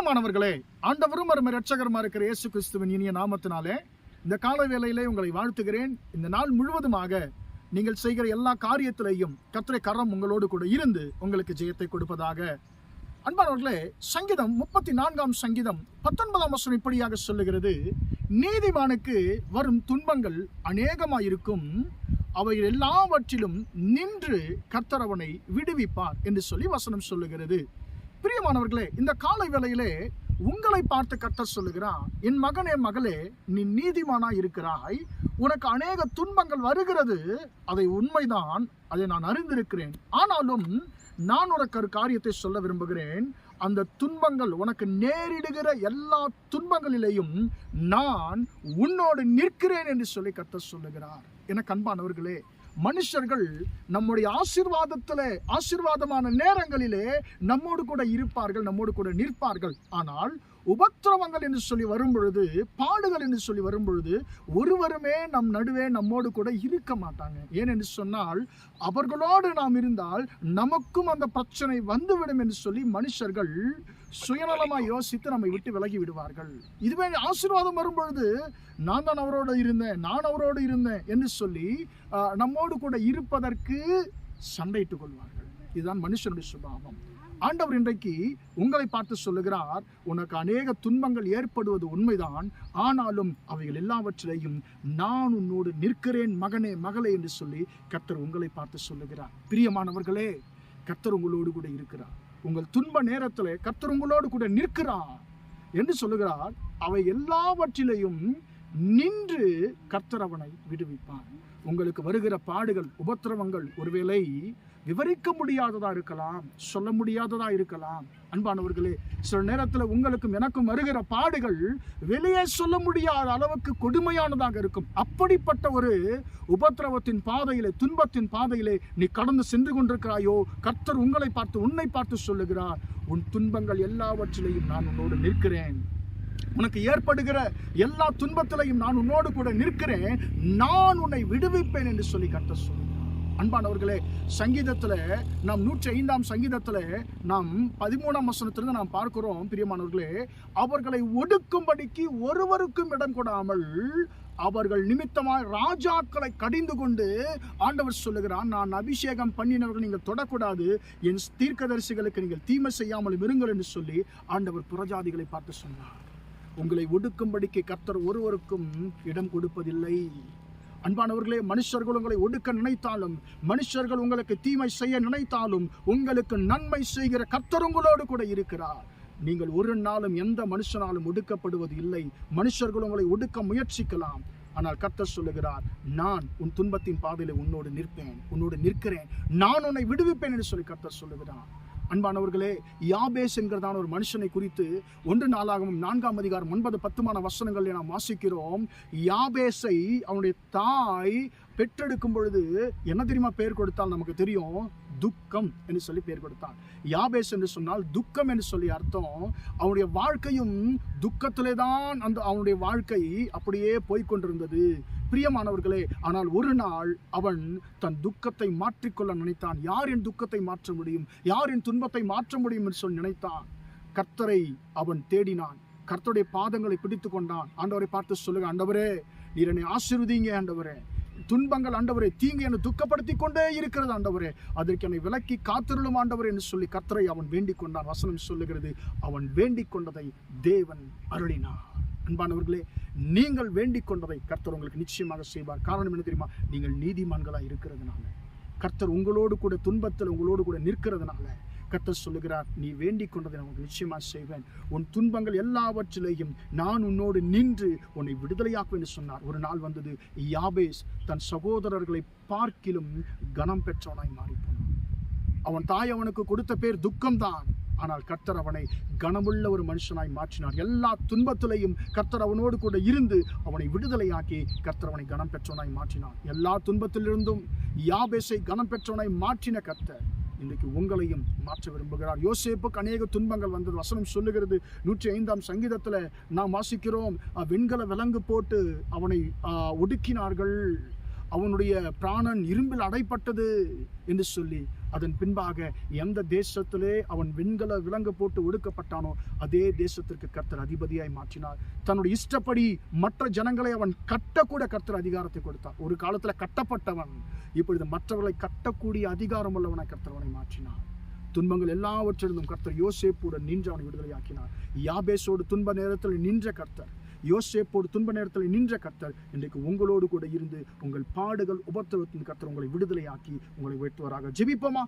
பிரியமானவர்களே, ஆண்டவரும் அருமை இரட்சகருமா இருக்கிற இயேசு கிறிஸ்துவின் இனிய நாமத்தினாலே இந்த கால வேளையிலே உங்களை வாழ்த்துகிறேன். இந்த நாள் முழுவதுமாக நீங்கள் செய்கிற எல்லா காரியத்திலேயும் கர்த்தருடைய கரம் உங்களோடு கூட இருந்து உங்களுக்கு ஜெயத்தை கொடுப்பதாக. அன்பானவர்களே, சங்கீதம் 34 சங்கீதம் 19 வசனம் இப்படியாக சொல்லுகிறது, நீதிமானுக்கு வரும் துன்பங்கள் அநேகமாயிருக்கும், அவை எல்லாவற்றிலும் நின்று கர்த்தர் அவனை விடுவிப்பார் என்று சொல்லி வசனம் சொல்லுகிறது. பிரியமானவர்களே, இந்த காலை வேளையிலே உங்களை பார்த்து கர்த்தர் சொல்லுகிறார், என் மகனே மகளே, நீ நீதிமானாய் இருக்கிறாய், உனக்கு அநேக துன்பங்கள் வருகிறது, அதை உண்மைதான், அதை நான் அறிந்திருக்கிறேன். ஆனாலும் நான் உனக்கு ஒரு காரியத்தை சொல்ல விரும்புகிறேன். அந்த துன்பங்கள் உனக்கு நேரிடுகிற எல்லா துன்பங்களிலேயும் நான் உன்னோடு நிற்கிறேன் என்று சொல்லி கர்த்தர் சொல்லுகிறார். எனக்கு அன்பானவர்களே, மனுஷர்கள் நம்முடைய ஆசீர்வாதமான நேரங்களிலே நம்மோடு கூட இருப்பார்கள், நம்மோடு கூட நிற்பார்கள். ஆனால் உபத்திரவங்கள் என்று சொல்லி வரும் பொழுது, பாடுகள் என்று சொல்லி வரும் பொழுது, ஒருவருமே நம் நடுவே நம்மோடு கூட இருக்க மாட்டாங்க. ஏனென்று சொன்னால், அவர்களோடு நாம் இருந்தால் நமக்கும் அந்த பிரச்சனை வந்துவிடும் என்று சொல்லி மனுஷர்கள் சுயநலமாய் யோசித்து நம்மை விட்டு விலகி விடுவார்கள். இதுவே ஆசீர்வாதம் வரும் பொழுது, நான் தான் அவரோடு இருந்தேன் என்று சொல்லி நம்மோடு கூட இருப்பதற்கு சண்டையிட்டுக் கொள்வார்கள். இதுதான் மனுஷனுடைய சுபாவம். ஆண்டவர் இன்றைக்கு உங்களை பார்த்து சொல்லுகிறார், உனக்கு அநேக துன்பங்கள் ஏற்படுவது உண்மைதான், ஆனாலும் அவைகள் எல்லாவற்றிலையும் நான் உன்னோடு நிற்கிறேன் மகனே மகளே என்று சொல்லி கர்த்தர் உங்களை பார்த்து சொல்லுகிறார். பிரியமானவர்களே, கர்த்தர் உங்களோடு கூட இருக்கிறார். உங்கள் துன்ப நேரத்தில் கர்த்தர் உங்களோடு கூட நிற்கிறார் என்று சொல்லுகிறார். அவை எல்லாவற்றிலையும் நின்று கர்த்தர் அவனை விடுவிப்பார். உங்களுக்கு வருகிற பாடுகள், உபத்திரவங்கள் ஒருவேளை விவரிக்க முடியாததா இருக்கலாம், சொல்ல முடியாததா இருக்கலாம். அன்பானவர்களே, சில நேரத்தில் உங்களுக்கும் எனக்கும் வருகிற பாடுகள் வெளியே சொல்ல முடியாத அளவுக்கு கொடுமையானதாக இருக்கும். அப்படிப்பட்ட ஒரு உபத்திரவத்தின் பாதையிலே, துன்பத்தின் பாதையிலே நீ கடந்து சென்று கொண்டிருக்கிறாயோ, கர்த்தர் உன்னை பார்த்து சொல்லுகிறார், உன் துன்பங்கள் எல்லாவற்றிலையும் நான் உன்னோடு நிற்கிறேன். உனக்கு ஏற்படுகிற எல்லா துன்பத்திலையும் நான் உன்னோடு கூட நிற்கிறேன், நான் உன்னை விடுவிப்பேன் என்று சொல்லி கர்த்தர் சொல்லுகிறார். அன்பானவர்களே, சங்கீதத்துல நாம் 105 சங்கீதத்துல நாம் 13 வசனத்திலிருந்து நாம் பார்க்கிறோம். பிரியமானவர்களே, அவர்களை ஒடுக்கும்படிக்கு ஒருவருக்கும் இடம் கொடாமல் அவர்கள் நிமித்தமாய் ராஜாக்களை கடிந்து கொண்டு ஆண்டவர் சொல்லுகிறார், நான் அபிஷேகம் பண்ணினவர்கள் நீங்கள் தொடக்கூடாது, என் தீர்க்கதரிசிகளுக்கு நீங்கள் தீமை செய்யாமல் இருங்கள் என்று சொல்லி ஆண்டவர் புறஜாதிகளை பார்த்து சொன்னார். உங்களை ஒடுக்கும்படிக்கு கர்த்தர் ஒருவருக்கும் இடம் கொடுப்பதில்லை. அன்பானவர்களே, மனுஷர்கள் உங்களை ஒடுக்க நினைத்தாலும், மனுஷர்கள் உங்களுக்கு தீமை செய்ய நினைத்தாலும், உங்களுக்கு நன்மை செய்கிற கர்த்தர் உங்களோடு கூட இருக்கிறார். நீங்கள் ஒரு நாளும் எந்த மனுஷனாலும் ஒடுக்கப்படுவது இல்லை. மனுஷர்கள் உங்களை ஒடுக்க முயற்சிக்கலாம், ஆனால் கர்த்தர் சொல்லுகிறார், நான் உன் துன்பத்தின் பாதையில உன்னோடு நிற்கிறேன், நான் உன்னை விடுவிப்பேன் என்று சொல்லி கர்த்தர் சொல்லுகிறார். அன்பானவர்களே, யாபேஸ் என்கிறதான ஒரு மனுஷனை குறித்து 1 நாளாகமம் 4:9-10 வசனங்களில் நாம் வாசிக்கிறோம். யாபேஸை அவனுடைய தாய் பெற்றெடுக்கும் பொழுது என்ன தெரியுமா பெயர் கொடுத்தால் நமக்கு தெரியும்? துக்கம் என்று சொல்லி பெயர் கொடுத்தாள். யாபேஸ் என்று சொன்னால் துக்கம் என்று சொல்லி அர்த்தம். அவனுடைய வாழ்க்கையும் துக்கத்திலே தான் அவனுடைய வாழ்க்கை அப்படியே போய்கொண்டிருந்தது. பிரியமானவர்களே, ஆனால் ஒரு நாள் அவன் தன் துக்கத்தை மாற்றிக்கொள்ள நினைத்தான். யார் என் துக்கத்தை மாற்ற முடியும், யார் என் துன்பத்தை மாற்ற முடியும் என்று சொல்லி நினைத்தான். கர்த்தரை அவன் தேடினான், கர்த்தருடைய பாதங்களை பிடித்து கொண்டான். ஆண்டவரை பார்த்து சொல்லுங்க, ஆண்டவரே நீர் என்னை ஆசீர்வதிங்க, ஆண்டவரே துன்பங்கள் ஆண்டவரே, தீங்கு என்னை துக்கப்படுத்தி கொண்டே இருக்கிறது ஆண்டவரே, அதற்கு என்னை விலக்கி காத்திருளும் ஆண்டவரே என்று சொல்லி கர்த்தரை அவன் வேண்டிக் கொண்டான். வசனம் சொல்லுகிறது, அவன் வேண்டிக் கொண்டதை தேவன் அருளினார். அன்பானவர்களே, நீங்கள் வேண்டிக் கொண்டதை கர்த்தர் உங்களுக்கு நிச்சயமாக செய்வார். காரணம் என்ன தெரியுமா? நீங்கள் நீதிமான்களாக இருக்கிறதுனால, கர்த்தர் உங்களோடு கூட துன்பத்தில் உங்களோடு கூட நிற்கிறதுனால கர்த்தர் சொல்லுகிறார், நீ வேண்டிக் கொண்டதை நான் உங்களுக்கு நிச்சயமாக செய்வேன். உன் துன்பங்கள் எல்லாவற்றிலேயும் நான் உன்னோடு நின்று உன்னை விடுதலையாக்குவேன் என்று சொன்னார். ஒரு நாள் வந்தது, யாபேஸ் தன் சகோதரர்களை பார்க்கிலும் கனம் பெற்றவனாய் மாறிப்போனான். அவன் தாய் அவனுக்கு கொடுத்த பேர் துக்கம்தான், ஆனால் கர்த்தர் அவனை கனமுள்ள ஒரு மனுஷனாய் மாற்றினார். எல்லா துன்பத்திலையும் கர்த்தர் அவனோடு கூட இருந்து அவனை விடுதலையாக்கி கர்த்தர் அவனை கனம் பெற்றவனாய் மாற்றினார். எல்லா துன்பத்திலிருந்தும் யாபேஸை கனம் பெற்றவனாய் மாற்றின கர்த்தர் இன்றைக்கு உங்களையும் மாற்ற விரும்புகிறார். யோசேப்புக்கு அநேக துன்பங்கள் வந்தது. வசனம் சொல்லுகிறது, 105 சங்கீதத்தில் நாம் வாசிக்கிறோம், வெண்கல விலங்கு போட்டு அவனை ஒடுக்கினார்கள். அவனுடைய பிராணன் இரும்பில் அடைப்பட்டது என்று சொல்லி அதன் பின்பாக எந்த தேசத்திலே அவன் வெண்கல விலங்கு போட்டு ஒடுக்கப்பட்டானோ அதே தேசத்திற்கு கர்த்தர் அதிபதியாய் மாற்றினார். தன்னுடைய இஷ்டப்படி மற்ற ஜனங்களை அவன் கட்டக்கூட கர்த்தர் அதிகாரத்தை கொடுத்தார். ஒரு காலத்துல கட்டப்பட்டவன் இப்பொழுது மற்றவர்களை கட்டக்கூடிய அதிகாரம் உள்ளவனை கர்த்தர் அவனை மாற்றினார். துன்பங்கள் எல்லாவற்றிலிருந்தும் கர்த்தர் யோசேப்புடன் நின்று அவனை விடுதலையாக்கினார். யாபேசோடு துன்ப நேரத்தில் நின்ற கர்த்தர், யோசேப்போடு துன்ப நேரத்தில் நின்ற கர்த்தர் இன்றைக்கு உங்களோடு கூட இருந்து உங்கள் பாடுகள் உபத்திரவத்தின் கர்த்தர் உங்களை விடுதலையாக்கி உங்களை உயர்த்துவாராக. ஜெபிப்போமா?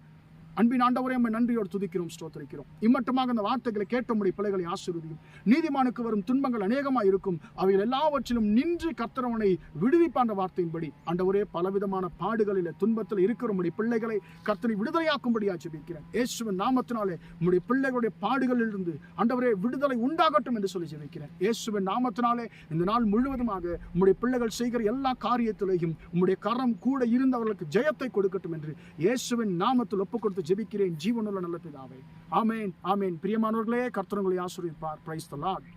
அன்பின் ஆண்டவரே, நம்மை நன்றியோடு துதிக்கிறோம், ஸ்தோத்திரிக்கிறோம். இம்மட்டமாக அந்த வார்த்தைகளை கேட்டமுடைய பிள்ளைகளை ஆசீர்வதியும். நீதிமானுக்கு வரும் துன்பங்கள் அநேகமாக இருக்கும், அவைகள் எல்லாவற்றிலும் நின்று கர்த்தரவனை விடுவிப்பான்ற வார்த்தையின்படி ஆண்டவரே பலவிதமான பாடுகளில் துன்பத்தில் இருக்கிற பிள்ளைகளை கர்த்தரை விடுதலையாக்கும்படியா ஜெபிக்கிறேன். இயேசுவின் நாமத்தினாலே உம்முடைய பிள்ளைகளுடைய பாடுகளில் இருந்து ஆண்டவரே விடுதலை உண்டாகட்டும் என்று சொல்லி ஜெபிக்கிறேன். இயேசுவின் நாமத்தினாலே இந்த நாள் முழுவதுமாக உம்முடைய பிள்ளைகள் செய்கிற எல்லா காரியத்திலேயும் உம்முடைய கரம் கூட இருந்தவர்களுக்கு ஜெயத்தை கொடுக்கட்டும் என்று இயேசுவின் நாமத்தில் ஒப்புக் கொடுத்து ஜெபிக்கிறேன் ஜீவனுள்ள நல்ல பிதாவே. ஆமென், ஆமென். பிரியமானவர்களே, கர்த்தர் உங்களை ஆசீர்வதிப்பார். Praise the Lord.